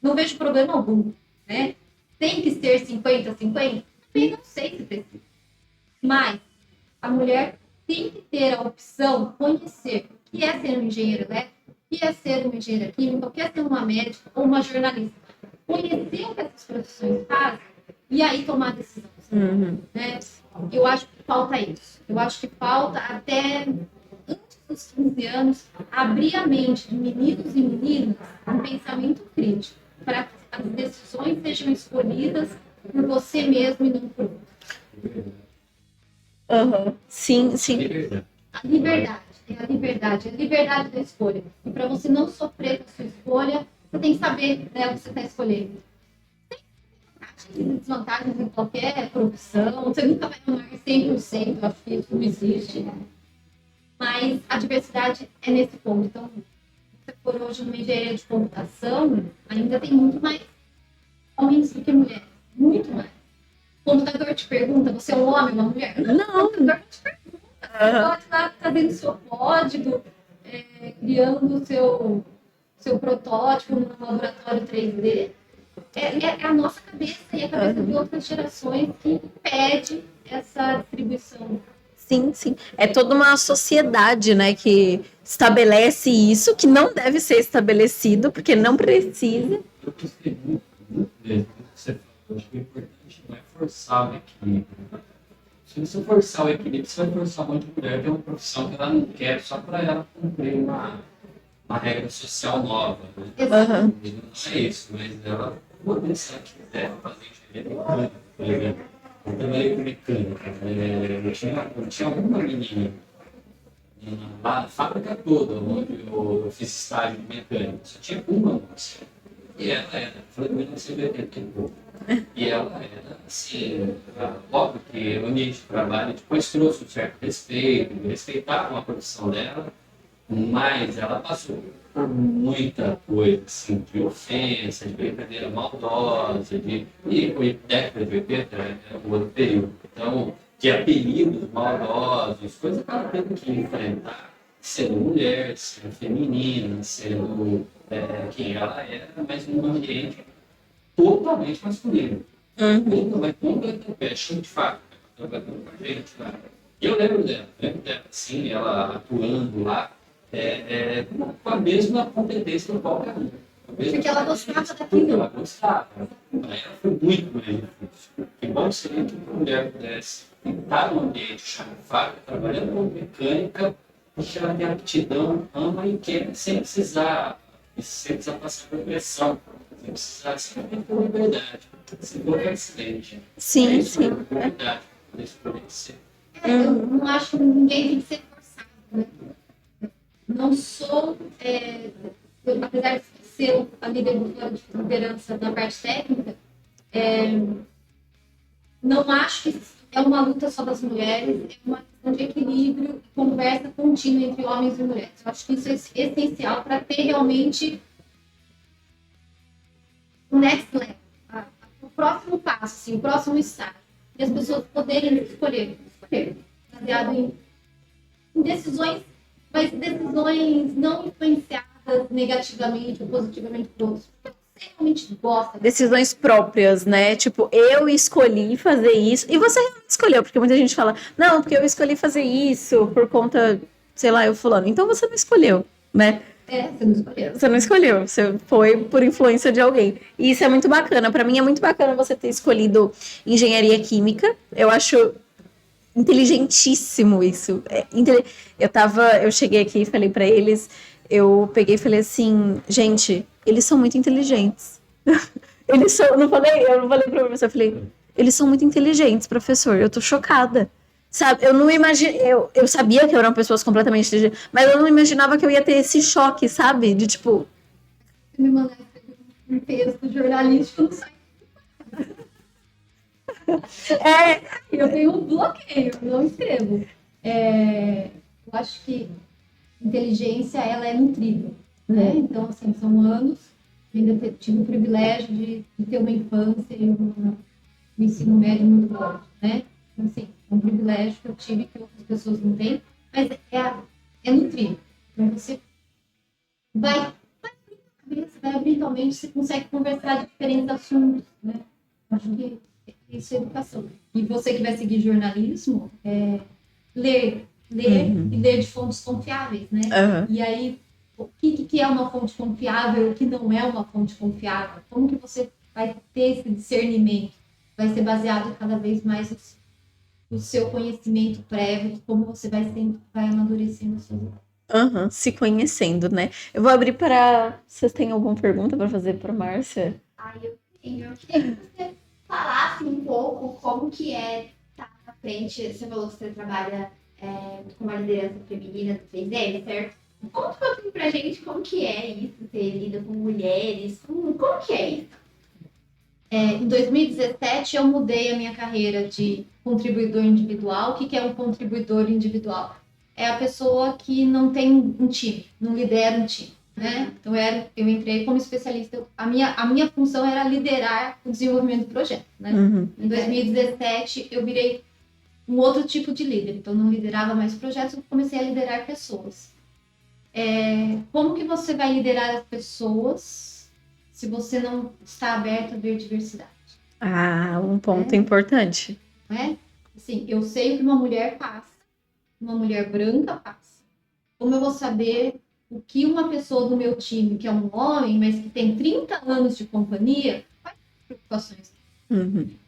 Não vejo problema algum, né? Tem que ser 50-50? Também não sei se precisa. Mas a mulher tem que ter a opção de conhecer o que é ser um engenheiro elétrico, o que é ser uma engenheira química, o que é ser uma médica ou uma jornalista. Conhecer o que essas profissões fazem e aí tomar a decisão. Né? Eu acho que falta isso. Eu acho que falta até antes dos 15 anos abrir a mente de meninos e meninas um pensamento crítico para que as decisões sejam escolhidas por você mesmo e não por outro. Sim, sim. A liberdade da escolha. E para você não sofrer com a sua escolha, você tem que saber, né, o que você está escolhendo. Tem desvantagens em qualquer profissão, você nunca vai amar 100%, eu acho que isso não existe. Né? Mas a diversidade é nesse ponto. Então, se você for hoje numa engenharia de computação, ainda tem muito mais homens do que mulheres. Muito mais. O computador te pergunta, você é um homem ou uma mulher? Não. O computador te pergunta. Você pode estar fazendo seu código, criando o seu protótipo no laboratório 3D. É a nossa cabeça e a cabeça de outras gerações que pede essa distribuição. Sim, sim. É toda uma sociedade, né, que estabelece isso, que não deve ser estabelecido, porque não precisa. Eu gostei muito mesmo do que você falou. Eu acho que o importante não é forçar o equilíbrio. Se você forçar o equilíbrio, você vai forçar um monte de mulher ter uma profissão que ela não quer só para ela cumprir uma regra social nova. Né? Aham. Não é isso, mas ela poder, se ela quiser fazer engenharia mecânica, por exemplo. Eu trabalhei com mecânica. Eu tinha uma menina na fábrica toda, onde eu fiz estágio de mecânica, só tinha uma moça. E ela era, foi em 1980 e pouco. E ela era, assim, óbvio que o ambiente de trabalho depois trouxe um certo respeito, respeitava a profissão dela, mas ela passou por muita coisa, assim, de ofensa, de brincadeira maldosa, e foi década de 80, né, o outro período. Então, de apelidos maldosos, coisas que ela teve que enfrentar, sendo mulher, sendo feminina, sendo quem ela era, mas num ambiente totalmente masculino. Mas completamente, cheio de fato, trabalhando com a gente lá. E eu lembro dela, assim, ela atuando lá, com a mesma competência do qualquer um. Porque ela gostava Porque daquilo. ela gostava. Aí ela foi muito mais difícil. Que bom seria que uma mulher pudesse estar num ambiente chamado fábrica, trabalhando com mecânica, porque ela tem aptidão, ama e quer, sem precisar passar por pressão, sem precisar simplesmente por liberdade, sem qualquer acidente. Sim, Isso sim. é liberdade, poder escolher ser. Eu não acho que ninguém tem que ser forçado, né? Não sou, apesar de ser a líder do plano de liderança na parte técnica, não acho que é uma luta só das mulheres, é uma questão de equilíbrio e conversa contínua entre homens e mulheres. Eu acho que isso é essencial para ter realmente o next level, o próximo passo, assim, o próximo estágio. E as pessoas poderem escolher baseado em decisões, mas decisões não influenciadas negativamente ou positivamente por outros. Você realmente gosta. Decisões próprias, né? Tipo, eu escolhi fazer isso. E você realmente escolheu, porque muita gente fala, não, porque eu escolhi fazer isso por conta, sei lá, eu fulano. Então você não escolheu, né? Você não escolheu. Você não escolheu, você foi por influência de alguém. E isso é muito bacana. Para mim é muito bacana você ter escolhido engenharia química. Eu acho inteligentíssimo isso. Eu cheguei aqui e falei para eles, eu peguei e falei assim, gente, eles são muito inteligentes. Eu não falei para o professor, eu falei, eles são muito inteligentes, professor. Eu tô chocada. Sabe, eu não imaginei, eu sabia que eram pessoas completamente inteligentes, mas eu não imaginava que eu ia ter esse choque, sabe? De tipo. Você me mandar um texto jornalístico, não sai. Eu tenho um bloqueio, não escrevo. Eu acho que inteligência, ela é nutrida, né? Então, assim, são anos, ainda tive o privilégio de ter uma infância e um ensino médio muito forte, né? Então, assim, é um privilégio que eu tive que outras pessoas não têm, mas é nutrido. Então, você vai abrir tua mente, você consegue conversar de diferentes assuntos, né? Acho que isso é educação. E você que vai seguir jornalismo, ler e ler de fontes confiáveis, né? E aí, o que é uma fonte confiável, o que não é uma fonte confiável? Como que você vai ter esse discernimento? Vai ser baseado cada vez mais no seu conhecimento prévio, como você vai amadurecendo a sua vida. Se conhecendo, né? Eu vou abrir para. Vocês têm alguma pergunta para fazer para Márcia? Eu queria que você falasse um pouco como que é estar na frente. Você falou que você trabalha com uma liderança feminina do 3M, certo? Conta um pouquinho pra gente como que é isso, você lida com mulheres, como que é isso? Em 2017, eu mudei a minha carreira de contribuidor individual. O que é um contribuidor individual? É a pessoa que não tem um time, não lidera um time, né? Então, eu entrei como especialista. A minha função era liderar o desenvolvimento do projeto, né? Em 2017, eu virei um outro tipo de líder. Então, não liderava mais projetos, eu comecei a liderar pessoas. Como que você vai liderar as pessoas se você não está aberto a ver diversidade. Ah, um ponto importante. Não é? Assim, eu sei o que uma mulher passa, uma mulher branca passa. Como eu vou saber o que uma pessoa do meu time, que é um homem, mas que tem 30 anos de companhia, quais preocupações?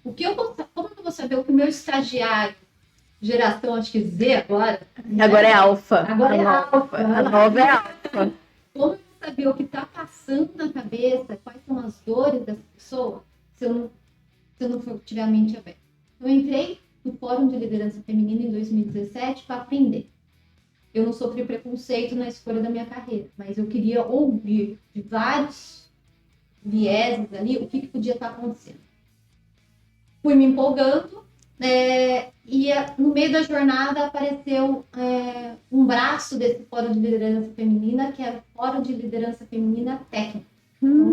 O que como eu vou saber o que o meu estagiário, geração, acho que Z agora... Agora é alfa. Agora é alfa. A nova é alfa. Como eu vou saber o que está passando na cabeça, quais são as dores dessa pessoa, se eu não tiver a mente aberta? Eu entrei no Fórum de Liderança Feminina em 2017 para aprender. Eu não sofri preconceito na escolha da minha carreira, mas eu queria ouvir de vários vieses ali o que podia estar acontecendo. Fui me empolgando, e no meio da jornada apareceu um braço desse Fórum de Liderança Feminina, que é o Fórum de Liderança Feminina Técnica,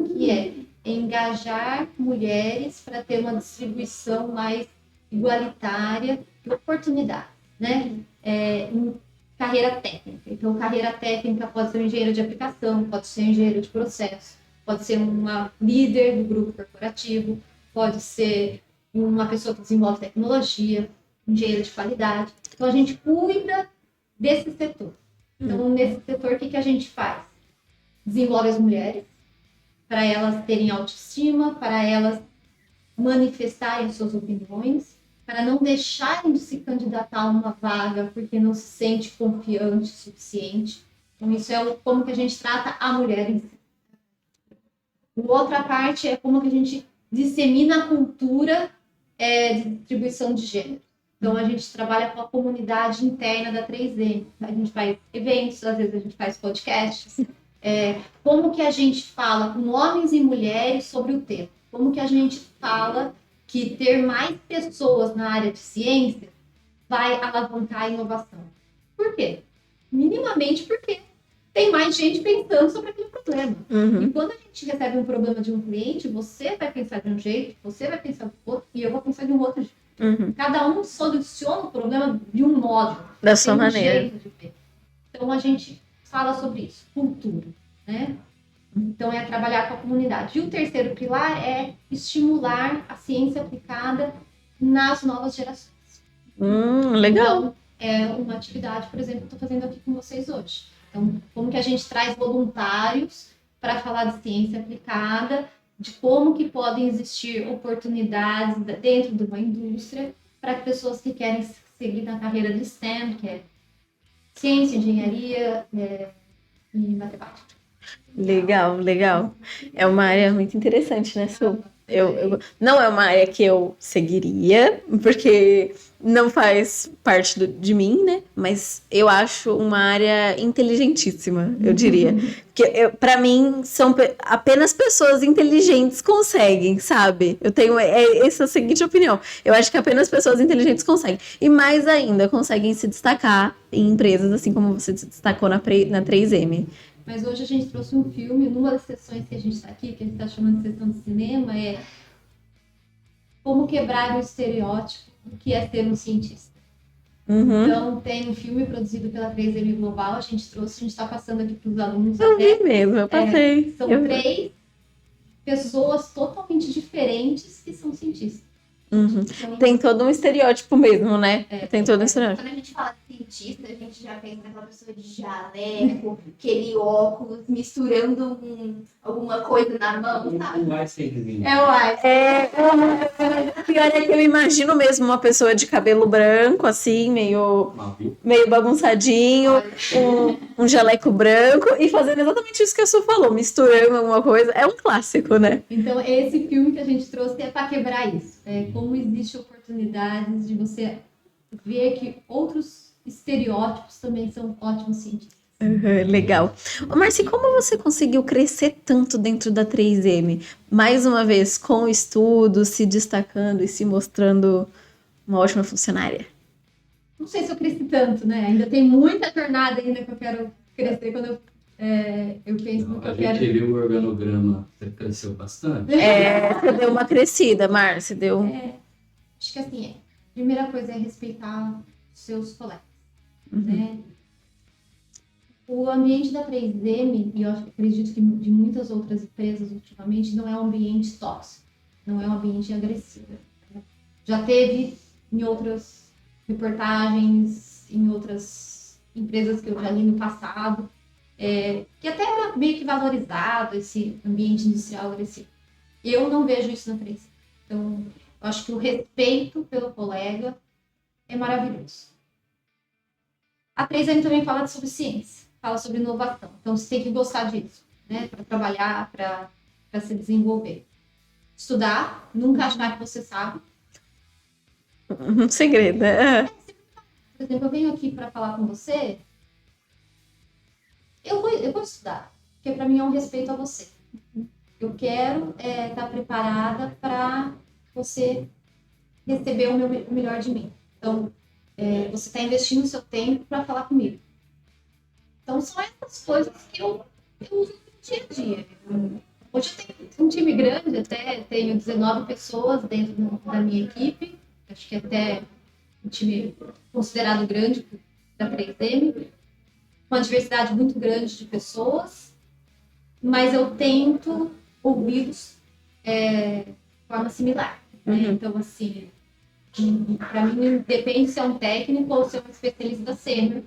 que é engajar mulheres para ter uma distribuição mais igualitária de oportunidades, né? Em carreira técnica. Então, carreira técnica pode ser um engenheiro de aplicação, pode ser um engenheiro de processo, pode ser uma líder do grupo corporativo, pode ser uma pessoa que desenvolve tecnologia, engenheiro de qualidade. Então, a gente cuida desse setor. Então, nesse setor, o que a gente faz? Desenvolve as mulheres, para elas terem autoestima, para elas manifestarem suas opiniões, para não deixarem de se candidatar a uma vaga porque não se sente confiante o suficiente. Então, isso é como que a gente trata a mulher em si. Outra parte é como que a gente dissemina a cultura de distribuição de gênero. Então, a gente trabalha com a comunidade interna da 3M. A gente faz eventos, às vezes a gente faz podcasts. Como que a gente fala com homens e mulheres sobre o tema? Como que a gente fala que ter mais pessoas na área de ciência vai alavancar a inovação? Por quê? Minimamente porque tem mais gente pensando sobre aquele problema. E quando a gente recebe um problema de um cliente, você vai pensar de um jeito, você vai pensar do outro, e eu vou pensar de um outro jeito. Cada um soluciona o problema de um modo. Da sua maneira. Jeito de ver. Então, a gente fala sobre isso, cultura, né? Então, é trabalhar com a comunidade. E o terceiro pilar é estimular a ciência aplicada nas novas gerações. Legal. Então, é uma atividade, por exemplo, que eu estou fazendo aqui com vocês hoje. Então, como que a gente traz voluntários para falar de ciência aplicada, de como que podem existir oportunidades dentro de uma indústria para pessoas que querem seguir na carreira de STEM, que é ciência, engenharia e matemática. Legal, legal. É uma área muito interessante, né, Su? Não é uma área que eu seguiria, porque não faz parte de mim, né? Mas eu acho uma área inteligentíssima, eu diria. Porque para mim, apenas pessoas inteligentes conseguem, sabe? Eu tenho essa seguinte opinião. Eu acho que apenas pessoas inteligentes conseguem. E mais ainda, conseguem se destacar em empresas, assim como você se destacou na 3M. Mas hoje a gente trouxe um filme, numa das sessões que a gente está aqui, que a gente está chamando de sessão de cinema, é como quebrar o estereótipo do que é ser um cientista. Então, tem um filme produzido pela 3M Global, a gente está passando aqui para os alunos. Eu vi mesmo, eu passei. São 3 pessoas totalmente diferentes que são cientistas. Então, tem todo um estereótipo mesmo, né? Tem todo um estereótipo. Quando a gente fala de cientista, a gente já pensa naquela pessoa de jaleco, aquele óculos, misturando alguma coisa na mão, sabe? O Einstein. É o Einstein. Pior é que eu imagino mesmo uma pessoa de cabelo branco, assim, meio bagunçadinho, um jaleco branco, e fazendo exatamente isso que a Su falou, misturando alguma coisa. É um clássico, né? Então, esse filme que a gente trouxe é para quebrar isso. Como existem oportunidades de você ver que outros estereótipos também são ótimos cientistas. Legal. Ô, Marci, como você conseguiu crescer tanto dentro da 3M? Mais uma vez, com o estudo, se destacando e se mostrando uma ótima funcionária. Não sei se eu cresci tanto, né? Ainda tem muita jornada ainda que eu quero crescer quando eu penso no que eu quero. A gente viu o organograma, você cresceu bastante. Você deu uma crescida, Márcia, deu... Acho que assim, a primeira coisa é respeitar os seus colegas, né? O ambiente da 3M, e eu acredito que de muitas outras empresas ultimamente, não é um ambiente tóxico, não é um ambiente agressivo. Já teve em outras reportagens, em outras empresas que eu já li no passado, que até era meio que valorizado esse ambiente industrial agressivo. Eu não vejo isso na 3M. Então, eu acho que o respeito pelo colega é maravilhoso. A 3M também fala sobre ciência, fala sobre inovação. Então, você tem que gostar disso, né? Para trabalhar, para se desenvolver. Estudar, nunca achar que você sabe. Um segredo, né? Por exemplo, eu venho aqui para falar com você, eu vou estudar, porque para mim é um respeito a você. Eu quero estar preparada para você receber o melhor de mim. Então, você está investindo o seu tempo para falar comigo. Então, são essas coisas que eu uso no dia a dia. Hoje eu tenho um time grande, até tenho 19 pessoas dentro da minha equipe. Acho que até um time considerado grande da 3M. Uma diversidade muito grande de pessoas. Mas eu tento ouvi-los de forma similar. Né? Então, assim, para mim, depende se é um técnico ou se é um especialista sênior.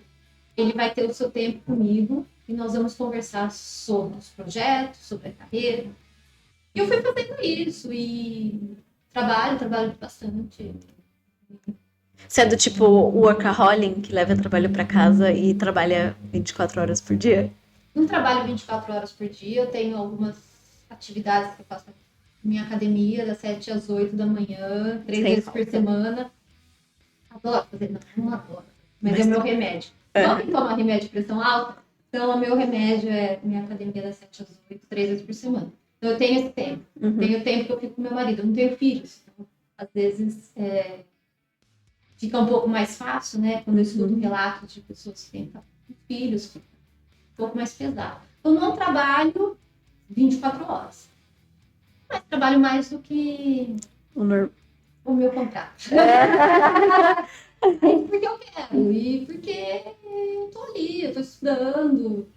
Ele vai ter o seu tempo comigo e nós vamos conversar sobre os projetos, sobre a carreira. E eu fui fazendo isso e trabalho bastante. Você é do tipo workaholic, que leva trabalho para casa e trabalha 24 horas por dia? Não trabalho 24 horas por dia, eu tenho algumas atividades que eu faço na minha academia, das 7 às 8 da manhã, 3 vezes por semana. Adoro fazer, não adoro, mas é o meu remédio. Só quem toma remédio de pressão alta, então o meu remédio é minha academia das 7 às 8, 3 vezes por semana. Então eu tenho esse tempo. Tenho tempo que eu fico com meu marido, eu não tenho filhos. Então, às vezes fica um pouco mais fácil, né? Quando eu estudo relatos de pessoas que têm filhos, fica um pouco mais pesado. Eu não trabalho 24 horas. Mas trabalho mais do que o meu contrato. Porque eu quero e porque eu tô ali, eu tô estudando.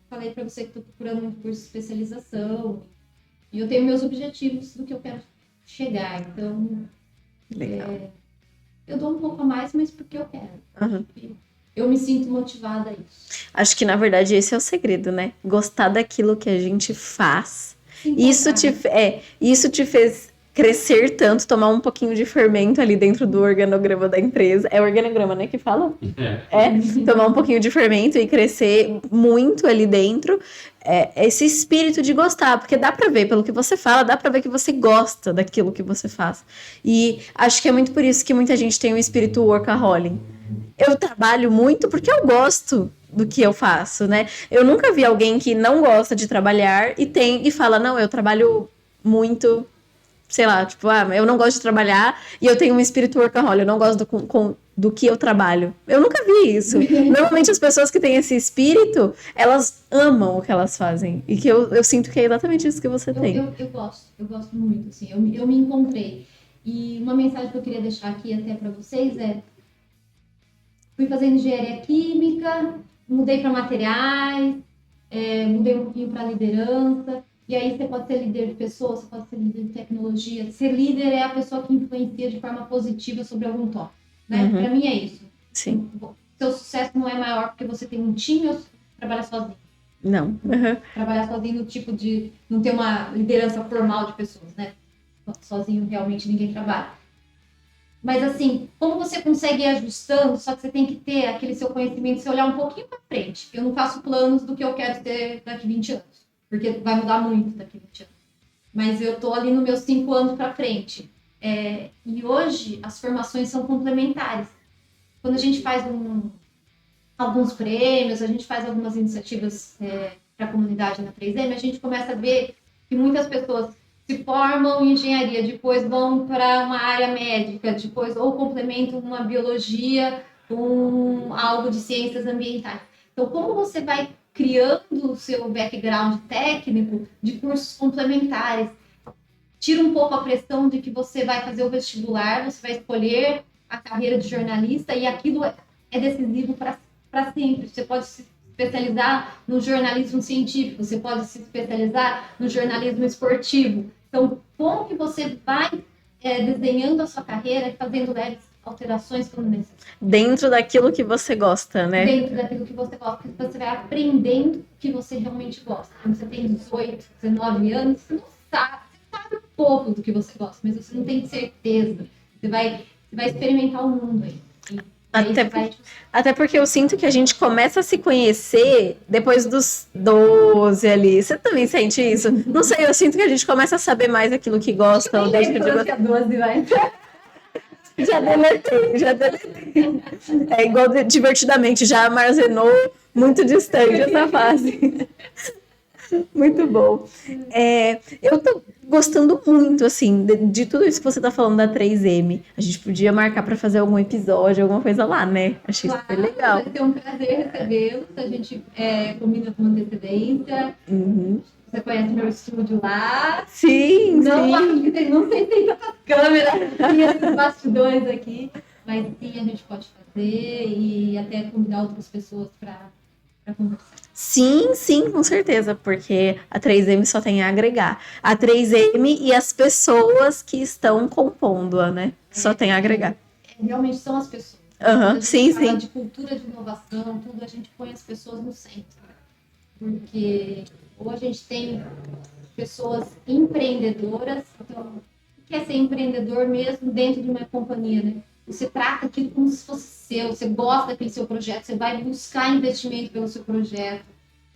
Falei pra você que tô procurando um curso de especialização. E eu tenho meus objetivos do que eu quero chegar. Então, eu dou um pouco a mais, mas porque eu quero. Eu me sinto motivada a isso. Acho que, na verdade, esse é o segredo, né? Gostar daquilo que a gente faz. Isso te fez crescer tanto, tomar um pouquinho de fermento ali dentro do organograma da empresa. É organograma, né, que fala? Tomar um pouquinho de fermento e crescer muito ali dentro. Esse espírito de gostar, porque dá pra ver pelo que você fala, dá pra ver que você gosta daquilo que você faz. E acho que é muito por isso que muita gente tem um espírito workaholic. Eu trabalho muito porque eu gosto do que eu faço, né? Eu nunca vi alguém que não gosta de trabalhar e fala, não, eu trabalho muito, sei lá, tipo, eu não gosto de trabalhar e eu tenho um espírito workaholic, eu não gosto do que eu trabalho. Eu nunca vi isso. Normalmente as pessoas que têm esse espírito, elas amam o que elas fazem. E que eu sinto que é exatamente isso que você tem. Eu gosto muito, assim, eu me encontrei. E uma mensagem que eu queria deixar aqui até para vocês fui fazendo engenharia química, mudei para materiais, mudei um pouquinho para liderança. E aí você pode ser líder de pessoas, você pode ser líder de tecnologia. Ser líder é a pessoa que influencia de forma positiva sobre algum tópico. Né? Para mim é isso. Sim. Seu sucesso não é maior porque você tem um time ou trabalha sozinho. Não. Trabalhar sozinho no tipo de não ter uma liderança formal de pessoas, né? Sozinho realmente ninguém trabalha. Mas assim, como você consegue ir ajustando, só que você tem que ter aquele seu conhecimento, você olhar um pouquinho para frente. Eu não faço planos do que eu quero ter daqui 20 anos, porque vai mudar muito daqui 20 anos. Mas eu tô ali nos meus 5 anos para frente. E hoje as formações são complementares. Quando a gente faz alguns prêmios, a gente faz algumas iniciativas para a comunidade na 3M, a gente começa a ver que muitas pessoas se formam em engenharia, depois vão para uma área médica, depois ou complementam uma biologia com algo de ciências ambientais. Então, como você vai criando o seu background técnico de cursos complementares, tira um pouco a pressão de que você vai fazer o vestibular, você vai escolher a carreira de jornalista e aquilo é decisivo para sempre. Você pode se especializar no jornalismo científico, você pode se especializar no jornalismo esportivo. Então, como que você vai desenhando a sua carreira e fazendo leves alterações quando necessário? Dentro daquilo que você gosta, né? Dentro daquilo que você gosta, porque você vai aprendendo o que você realmente gosta. Quando você tem 18, 19 anos, você não sabe, você sabe um pouco do que você gosta, mas você não tem certeza. Você vai experimentar o mundo aí. Até porque eu sinto que a gente começa a se conhecer depois dos 12 ali. Você também sente isso? Não sei, eu sinto que a gente começa a saber mais aquilo que gosta. Ou deixa de gostar. 12 vai. Já deletei. É igual Divertidamente, já armazenou muito distante essa fase. Muito bom. Eu tô gostando muito, assim, de tudo isso que você tá falando da 3M. A gente podia marcar para fazer algum episódio, alguma coisa lá, né? Achei super legal. Vai ser um prazer recebê-los. A gente combina com antecedência. Uhum. Você conhece meu estúdio lá. Sim, não, sim. Não sei se tem tantas câmeras aqui, os bastidores aqui, mas sim, a gente pode fazer e até convidar outras pessoas para conversar. Sim, sim, com certeza, porque a 3M só tem a agregar. A 3M e as pessoas que estão compondo-a, né? Só tem a agregar. Realmente são as pessoas. Uhum, sim, fala sim. de cultura de inovação, tudo, a gente põe as pessoas no centro. Porque ou a gente tem pessoas empreendedoras, então, quer ser empreendedor mesmo dentro de uma companhia, né? Você trata aquilo como se fosse seu, você gosta daquele seu projeto, você vai buscar investimento pelo seu projeto,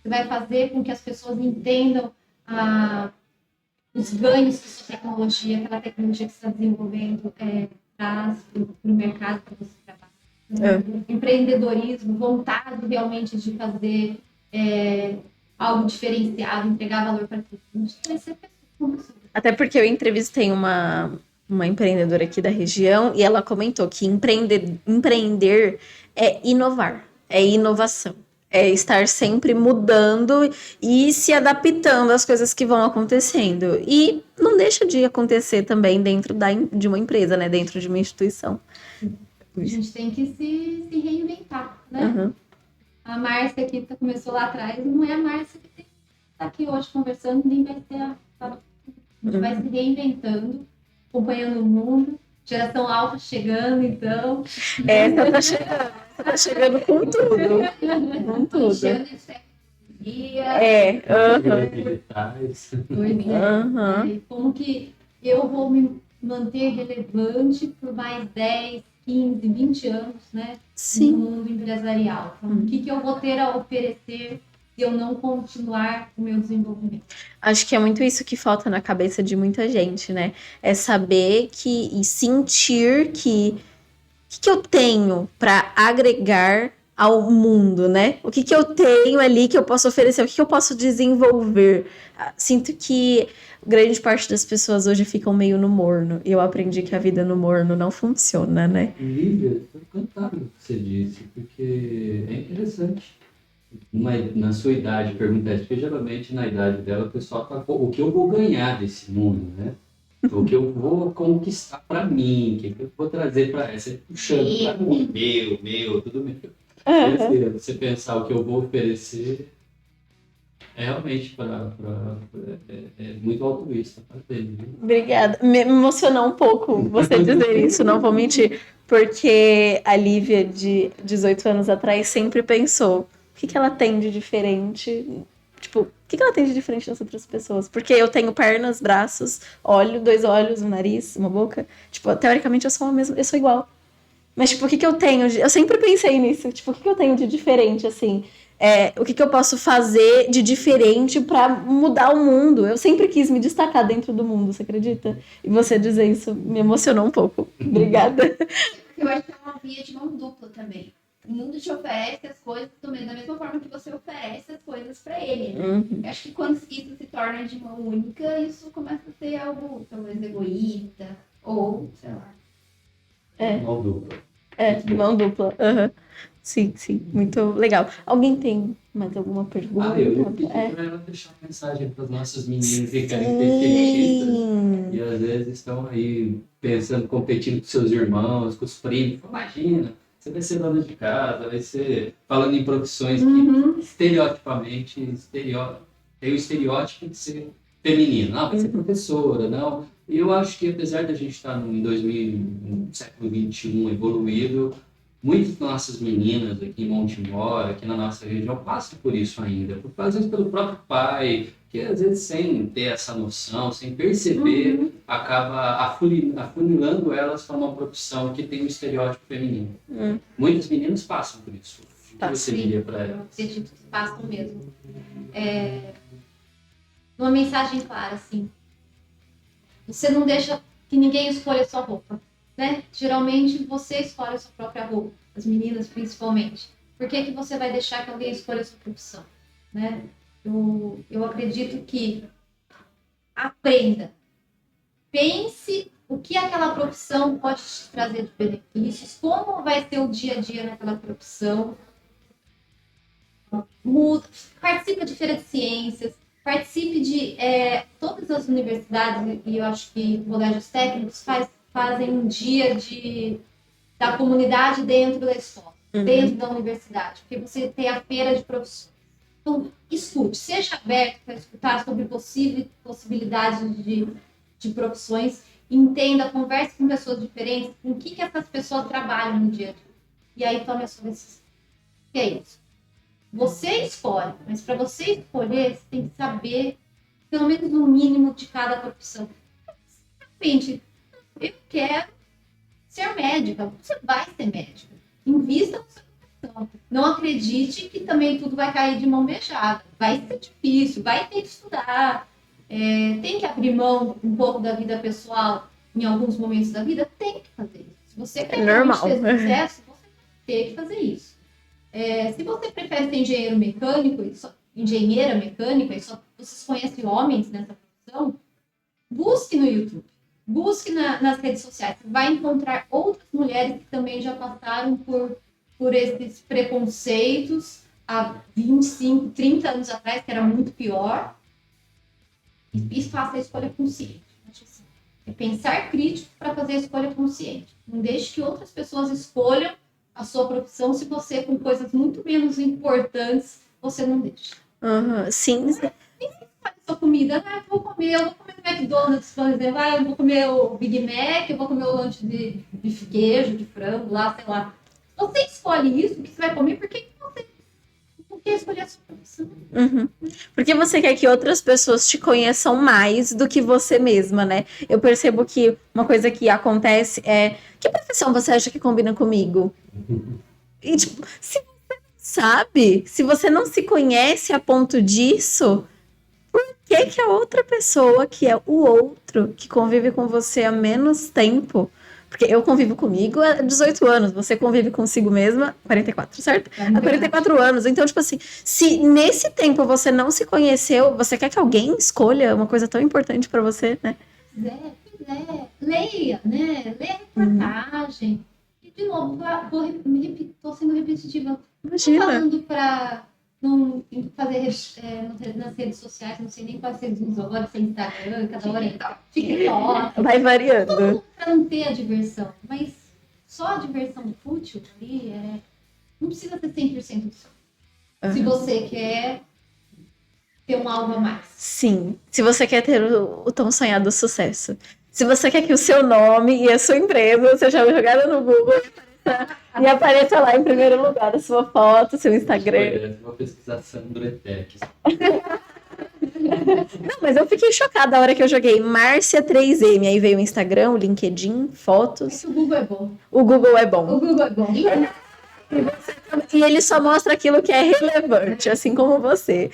você vai fazer com que as pessoas entendam os ganhos que sua tecnologia, aquela tecnologia que você está desenvolvendo, traz para o mercado que você trabalha. Empreendedorismo, vontade realmente de fazer algo diferenciado, entregar valor para tudo. A gente vai ser pessoas. Até porque eu entrevistei uma empreendedora aqui da região e ela comentou que empreender é inovar, é inovação, é estar sempre mudando e se adaptando às coisas que vão acontecendo. E não deixa de acontecer também dentro de uma empresa, né? Dentro de uma instituição. A gente tem que se reinventar, né? Uhum. A Márcia que começou lá atrás não é a Márcia que está aqui hoje conversando, nem vai ser a gente vai se reinventando, acompanhando o mundo. Geração alfa chegando, então. Essa tá chegando com tudo. Com tudo. Como que eu vou me manter relevante por mais 10, 15, 20 anos, né? Sim. No mundo empresarial. Então, o que eu vou ter a oferecer se eu não continuar o meu desenvolvimento? Acho que é muito isso que falta na cabeça de muita gente, né? É saber e sentir que eu tenho para agregar ao mundo, né? O que eu tenho ali que eu posso oferecer, o que eu posso desenvolver. Sinto que grande parte das pessoas hoje ficam meio no morno. E eu aprendi que a vida no morno não funciona, né? Lívia, foi fantástico o que você disse, porque é interessante. Na sua idade, perguntar isso, porque geralmente na idade dela o pessoal fala, o que eu vou ganhar desse mundo, né? O que eu vou conquistar para mim, o que eu vou trazer para essa, puxando para mim, meu, tudo meu. Uhum. Você pensar o que eu vou oferecer é realmente é muito altruísta para ele. Viu? Obrigada. Me emocionou um pouco você dizer isso, não vou mentir. Porque a Lívia, de 18 anos atrás, sempre pensou: o que ela tem de diferente? Tipo, o que ela tem de diferente das outras pessoas? Porque eu tenho pernas, braços, dois olhos, um nariz, uma boca. Tipo, teoricamente eu sou a mesma, eu sou igual. Mas, tipo, o que eu tenho de... Eu sempre pensei nisso. Tipo, o que eu tenho de diferente, assim? O que eu posso fazer de diferente pra mudar o mundo? Eu sempre quis me destacar dentro do mundo, você acredita? E você dizer isso me emocionou um pouco. Obrigada. Eu acho que é uma via de mão dupla também. O mundo te oferece as coisas também da mesma forma que você oferece as coisas para ele. Né? Uhum. Eu acho que quando isso se torna de mão única, isso começa a ser algo talvez egoísta ou, sei lá. Mão dupla. Mão dupla. Uhum. Sim, muito legal. Alguém tem mais alguma pergunta? Eu pedi para ela deixar uma mensagem para os nossos meninos que querem ser cientistas e às vezes estão aí pensando, competindo com seus irmãos, com os primos. Imagina, Você vai ser dona de casa, vai ser falando em profissões Uhum. que estereotipamente tem o estereótipo de ser feminino. Não, vai ser professora, não. E eu acho que apesar de a gente estar em 2000, no século XXI evoluído, muitas nossas meninas aqui em Montemor, aqui na nossa região, passam por isso ainda. Às vezes pelo próprio pai, que às vezes sem ter essa noção, sem perceber, acaba afunilando elas para uma profissão que tem um estereótipo feminino. Muitas meninas passam por isso. O que você diria para Eu elas? acredito que passam mesmo. Uma mensagem clara, assim. Você não deixa que ninguém escolha a sua roupa, né? Geralmente você escolhe a sua própria roupa, as meninas principalmente. Por que que você vai deixar que alguém escolha a sua profissão, né? Eu acredito que aprenda, pense o que aquela profissão pode te trazer de benefícios, como vai ser o dia a dia naquela profissão. Participe de feira de ciências, participe de todas as universidades, e eu acho que colégios técnicos fazem um dia da comunidade dentro da escola, dentro da universidade, porque você tem a feira de profissões. Então, escute, seja aberto para escutar sobre possibilidades de profissões, entenda, converse com pessoas diferentes, com o que essas pessoas trabalham no dia a dia. E aí tome a sua decisão. Que é isso. Você escolhe, mas para você escolher, você tem que saber, pelo menos no mínimo, de cada profissão. De repente, eu quero ser médica, você vai ser médica. Invista na sua profissão. Não acredite que também tudo vai cair de mão beijada. Vai ser difícil, vai ter que estudar. Tem que abrir mão um pouco da vida pessoal em alguns momentos da vida, tem que fazer isso. Se você quer realmente ter sucesso, você tem que fazer isso. Se você prefere ser engenheira mecânica e só vocês conhecem homens nessa profissão, busque no YouTube, busque nas redes sociais. Você vai encontrar outras mulheres que também já passaram por esses preconceitos há 25, 30 anos atrás, que era muito pior. E faça a escolha consciente. Acho assim, é pensar crítico para fazer a escolha consciente. Não deixe que outras pessoas escolham a sua profissão se você, com coisas muito menos importantes, você não deixa. Sim. A sua comida, eu vou comer no McDonald's, por exemplo, eu vou comer o Big Mac, eu vou comer o lanche de queijo, de frango, lá, sei lá. Você escolhe isso, o que você vai comer, por que escolher a sua profissão? Porque você quer que outras pessoas te conheçam mais do que você mesma, né? Eu percebo que uma coisa que acontece é: que profissão você acha que combina comigo? E, tipo, se você não sabe, se você não se conhece a ponto disso, por que a outra pessoa, que é o outro, que convive com você há menos tempo... Porque eu convivo comigo há 18 anos, você convive consigo mesma 44, certo? Há 44 anos. Então, tipo assim, se nesse tempo você não se conheceu, você quer que alguém escolha uma coisa tão importante pra você, né? Leia, né? Leia reportagem. E, de novo, tô sendo repetitiva. Imagina. Tô falando pra não fazer nas redes sociais, não sei nem quais vocês usam agora, sem Instagram, cada hora TikTok. Vai variando. Para não ter a diversão, mas só a diversão fútil ali não precisa ter 100% do seu. Se você quer ter um algo a mais. Sim, se você quer ter o tão sonhado sucesso. Se você quer que o seu nome e a sua empresa seja jogada no Google e apareça lá em primeiro lugar a sua foto, seu Instagram. Vou pesquisar Sandro Etec. Não, mas eu fiquei chocada a hora que eu joguei Márcia 3M. Aí veio o Instagram, o LinkedIn, fotos. O Google é bom. O Google é bom. O Google é bom. E ele só mostra aquilo que é relevante, assim como você.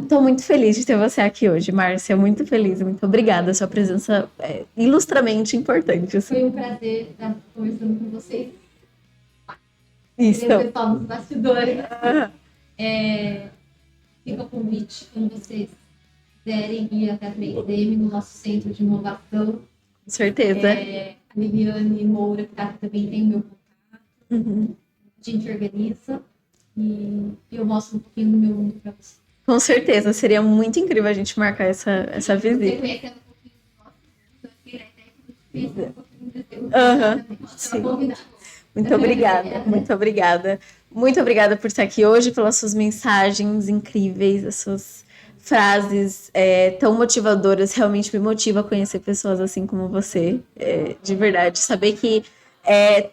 Estou muito feliz de ter você aqui hoje, Márcia. Muito feliz, muito obrigada. Sua presença é ilustramente importante. Assim. Foi um prazer estar conversando com vocês. Isso. E o pessoal nos bastidores. Fica o convite quando vocês quiserem ir até a 3M no nosso centro de inovação. Com certeza. A Liliane Moura, que está aqui, também tem o meu contato. A gente organiza e eu mostro um pouquinho do meu mundo para vocês. Com certeza, seria muito incrível a gente marcar essa visita. Conhecendo um pouquinho do nosso mundo, aqui, né? Um pouquinho do seu. Sim. Muito obrigada, muito obrigada. Muito obrigada por estar aqui hoje, pelas suas mensagens incríveis, as suas frases tão motivadoras. Realmente me motiva a conhecer pessoas assim como você. De verdade, saber que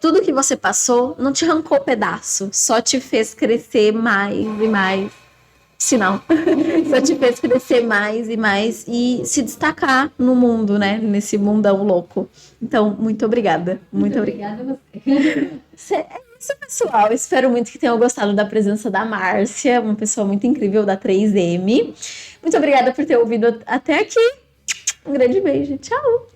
tudo que você passou não te arrancou pedaço, só te fez crescer mais e mais. Sinal. Só te fez crescer mais e mais e se destacar no mundo, né? Nesse mundão louco. Então, muito obrigada. Muito obrigada a você. É isso, pessoal. Espero muito que tenham gostado da presença da Márcia, uma pessoa muito incrível da 3M. Muito obrigada por ter ouvido até aqui. Um grande beijo. Tchau.